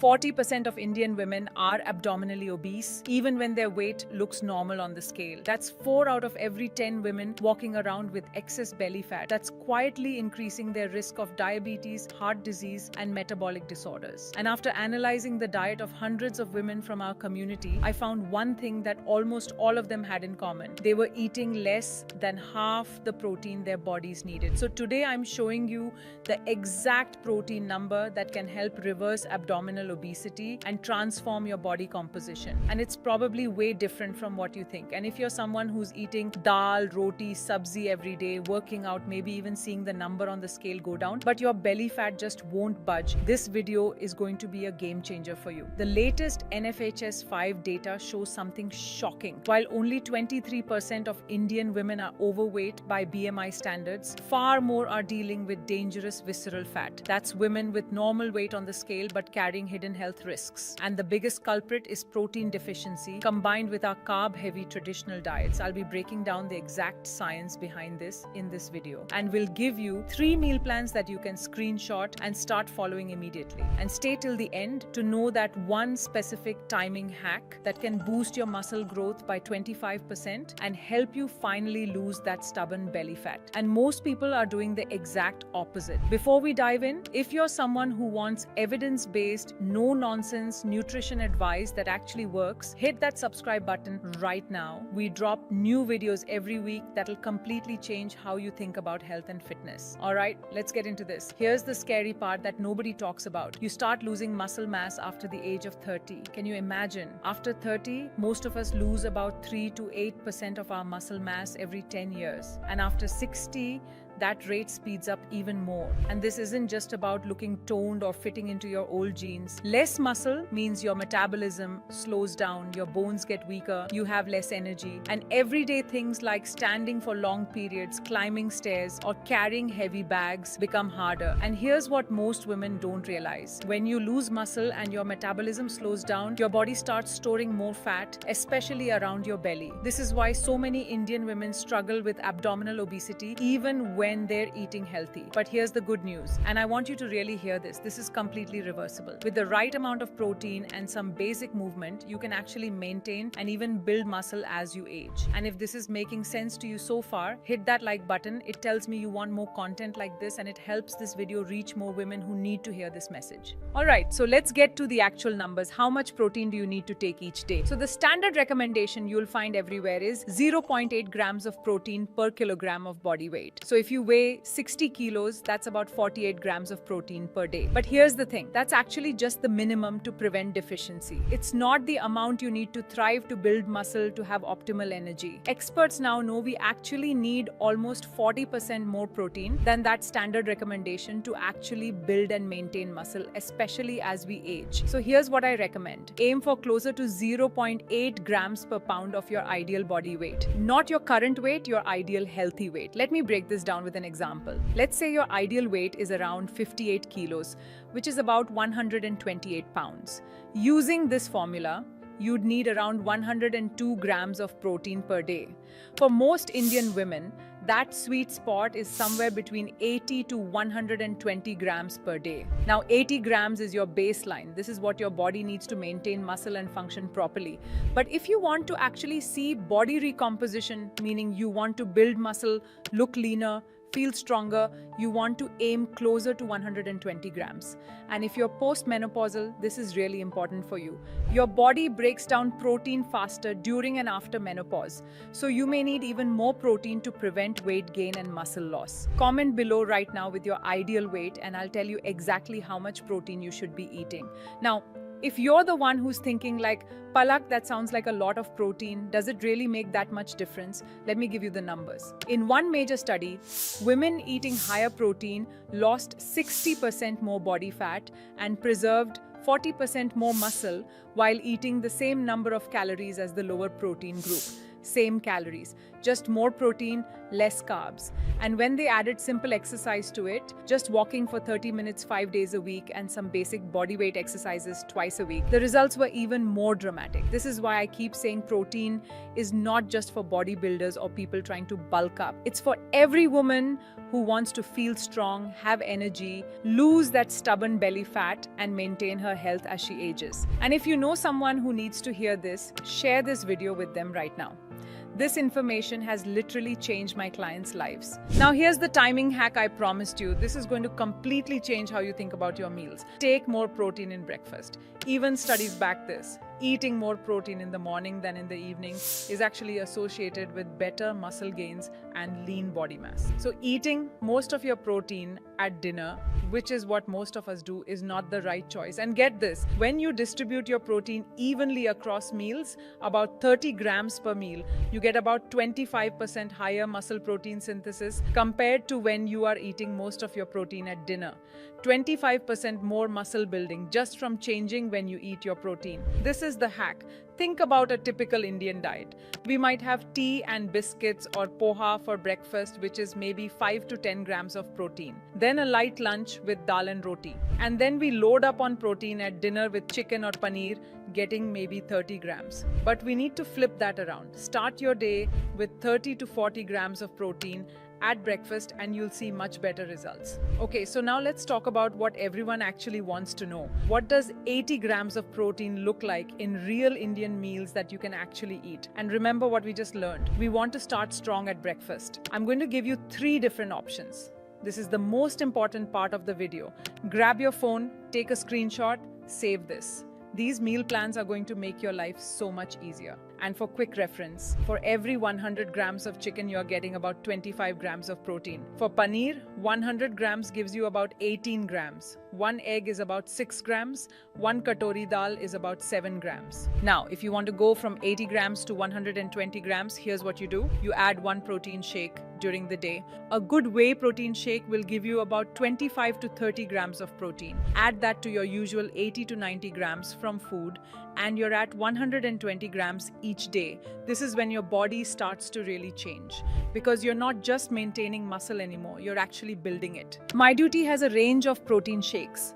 40% of Indian women are abdominally obese, even when their weight looks normal on the scale. That's 4 out of every 10 women walking around with excess belly fat. That's quietly increasing their risk of diabetes, heart disease, and metabolic disorders. And after analyzing the diet of hundreds of women from our community, I found one thing that almost all of them had in common. They were eating less than half the protein their bodies needed. So today I'm showing you the exact protein number that can help reverse abdominal obesity and transform your body composition. And it's probably way different from what you think. And if you're someone who's eating dal, roti, sabzi every day, working out, maybe even seeing the number on the scale go down, but your belly fat just won't budge, this video is going to be a game changer for you. The latest NFHS 5 data shows something shocking. While only 23% of Indian women are overweight by BMI standards, far more are dealing with dangerous visceral fat. That's women with normal weight on the scale but carrying hidden health risks. And the biggest culprit is protein deficiency combined with our carb-heavy traditional diets. I'll be breaking down the exact science behind this in this video. And we'll give you 3 meal plans that you can screenshot and start following immediately. And stay till the end to know that one specific timing hack that can boost your muscle growth by 25% and help you finally lose that stubborn belly fat. And most people are doing the exact opposite. Before we dive in, if you're someone who wants evidence-based, no-nonsense nutrition advice that actually works, hit that subscribe button right now. We drop new videos every week that'll completely change how you think about health and fitness. Alright, let's get into this. Here's the scary part that nobody talks about. You start losing muscle mass after the age of 30. Can you imagine? After 30, most of us lose about 3 to 8% of our muscle mass every 10 years. And after 60, that rate speeds up even more. And this isn't just about looking toned or fitting into your old jeans. Less muscle means your metabolism slows down, your bones get weaker, you have less energy, and everyday things like standing for long periods, climbing stairs, or carrying heavy bags become harder. And here's what most women don't realize. When you lose muscle and your metabolism slows down, your body starts storing more fat, especially around your belly. This is why so many Indian women struggle with abdominal obesity even when they're eating healthy. But here's the good news, and I want you to really hear this. This is completely reversible. With the right amount of protein and some basic movement, you can actually maintain and even build muscle as you age. And if this is making sense to you so far, hit that like button. It tells me you want more content like this, and it helps this video reach more women who need to hear this message. Alright, so let's get to the actual numbers. How much protein do you need to take each day? So the standard recommendation you'll find everywhere is 0.8 grams of protein per kilogram of body weight. So if you weigh 60 kilos, that's about 48 grams of protein per day. But here's the thing, that's actually just the minimum to prevent deficiency. It's not the amount you need to thrive, to build muscle, to have optimal energy. Experts now know we actually need almost 40% more protein than that standard recommendation to actually build and maintain muscle, especially as we age. So here's what I recommend. Aim for closer to 0.8 grams per pound of your ideal body weight. Not your current weight, your ideal healthy weight. Let me break this down with an example. Let's say your ideal weight is around 58 kilos, which is about 128 pounds. Using this formula, you'd need around 102 grams of protein per day. For most Indian women, that sweet spot is somewhere between 80 to 120 grams per day. Now, 80 grams is your baseline. This is what your body needs to maintain muscle and function properly. But if you want to actually see body recomposition, meaning you want to build muscle, look leaner, feel stronger, you want to aim closer to 120 grams. And if you're postmenopausal, this is really important for you. Your body breaks down protein faster during and after menopause, so you may need even more protein to prevent weight gain and muscle loss. Comment below right now with your ideal weight and I'll tell you exactly how much protein you should be eating. Now, if you're the one who's thinking like, Palak, that sounds like a lot of protein, does it really make that much difference? Let me give you the numbers. In one major study, women eating higher protein lost 60% more body fat and preserved 40% more muscle while eating the same number of calories as the lower protein group. Same calories. just more protein, less carbs. And when they added simple exercise to it, just walking for 30 minutes 5 days a week and some basic bodyweight exercises twice a week, the results were even more dramatic. This is why I keep saying protein is not just for bodybuilders or people trying to bulk up. It's for every woman who wants to feel strong, have energy, lose that stubborn belly fat, and maintain her health as she ages. And if you know someone who needs to hear this, share this video with them right now. This information has literally changed my clients' lives. Now here's the timing hack I promised you. This is going to completely change how you think about your meals. Take more protein in breakfast. Even studies back this. Eating more protein in the morning than in the evening is actually associated with better muscle gains and lean body mass. So eating most of your protein at dinner, which is what most of us do, is not the right choice. And get this, when you distribute your protein evenly across meals, about 30 grams per meal, you get about 25% higher muscle protein synthesis compared to when you are eating most of your protein at dinner. 25% more muscle building just from changing when you eat your protein. This is the hack. Think about a typical Indian diet. We might have tea and biscuits or poha for breakfast, which is maybe 5 to 10 grams of protein. Then a light lunch with dal and roti. And then we load up on protein at dinner with chicken or paneer, getting maybe 30 grams. But we need to flip that around. Start your day with 30 to 40 grams of protein at breakfast and you'll see much better results. Okay, so now let's talk about what everyone actually wants to know. What does 80 grams of protein look like in real Indian meals that you can actually eat? And remember what we just learned. We want to start strong at breakfast. I'm going to give you 3 different options. This is the most important part of the video. Grab your phone, take a screenshot, save this. These meal plans are going to make your life so much easier. And for quick reference, for every 100 grams of chicken, you're getting about 25 grams of protein. For paneer, 100 grams gives you about 18 grams. 1 egg is about 6 grams. 1 katori dal is about 7 grams. Now, if you want to go from 80 grams to 120 grams, here's what you do. You add 1 protein shake during the day. A good whey protein shake will give you about 25 to 30 grams of protein. Add that to your usual 80 to 90 grams from food, and you're at 120 grams each day. This is when your body starts to really change, because you're not just maintaining muscle anymore, you're actually building it. MyDuty has a range of protein shakes.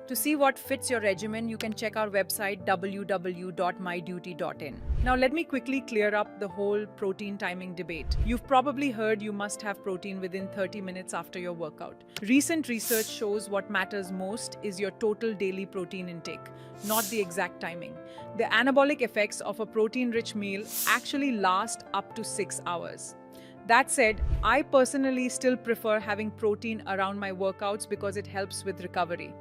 To see what fits your regimen, you can check our website www.myduty.in. Now let me quickly clear up the whole protein timing debate. You've probably heard you must have protein within 30 minutes after your workout. Recent research shows what matters most is your total daily protein intake, not the exact timing. The anabolic effects of a protein-rich meal actually last up to 6 hours. That said, I personally still prefer having protein around my workouts because it helps with recovery.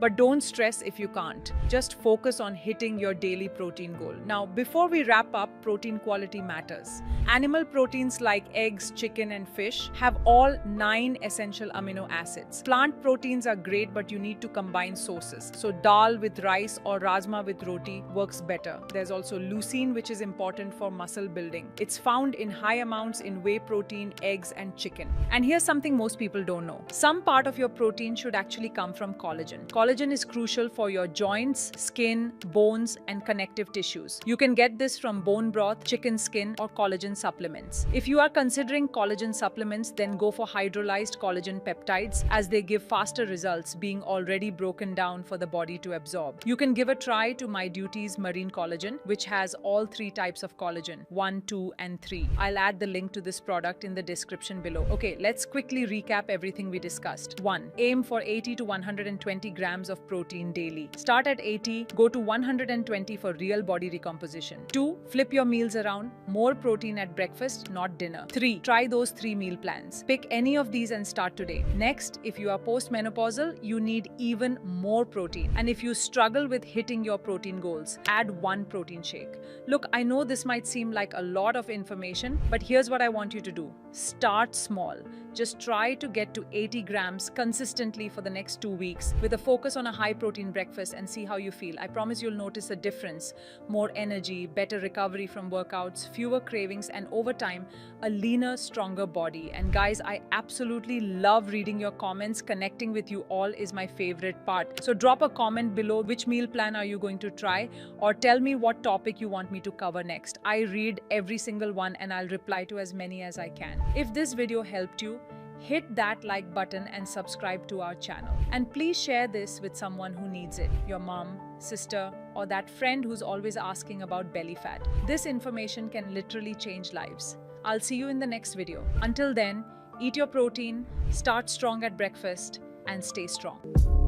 But don't stress if you can't. Just focus on hitting your daily protein goal. Now, before we wrap up, protein quality matters. Animal proteins like eggs, chicken, and fish have all 9 essential amino acids. Plant proteins are great, but you need to combine sources. So dal with rice or rajma with roti works better. There's also leucine, which is important for muscle building. It's found in high amounts in whey protein, eggs, and chicken. And here's something most people don't know. Some part of your protein should actually come from collagen. Collagen is crucial for your joints, skin, bones, and connective tissues. You can get this from bone broth, chicken skin, or collagen supplements. If you are considering collagen supplements, then go for hydrolyzed collagen peptides, as they give faster results, being already broken down for the body to absorb. You can give a try to MyDuty's Marine Collagen, which has all 3 types of collagen, 1, 2, and 3. I'll add the link to this product in the description below. Okay, let's quickly recap everything we discussed. 1. Aim for 80 to 120 grams of protein daily. Start at 80, go to 120 for real body recomposition. 2. Flip your meals around. More protein at breakfast, not dinner. 3. Try those 3 meal plans. Pick any of these and start today. Next, if you are postmenopausal, you need even more protein. And if you struggle with hitting your protein goals, add 1 protein shake. Look, I know this might seem like a lot of information, but here's what I want you to do. Start small. Just try to get to 80 grams consistently for the next 2 weeks with a focus on a high protein breakfast and see how you feel. I promise you'll notice a difference. More energy, better recovery from workouts, fewer cravings, and over time, a leaner, stronger body. And guys, I absolutely love reading your comments. Connecting with you all is my favorite part. So drop a comment below which meal plan are you going to try, or tell me what topic you want me to cover next. I read every single one and I'll reply to as many as I can. If this video helped you, hit that like button and subscribe to our channel. And please share this with someone who needs it. Your mom, sister, or that friend who's always asking about belly fat. This information can literally change lives. I'll see you in the next video. Until then, eat your protein, start strong at breakfast, and stay strong.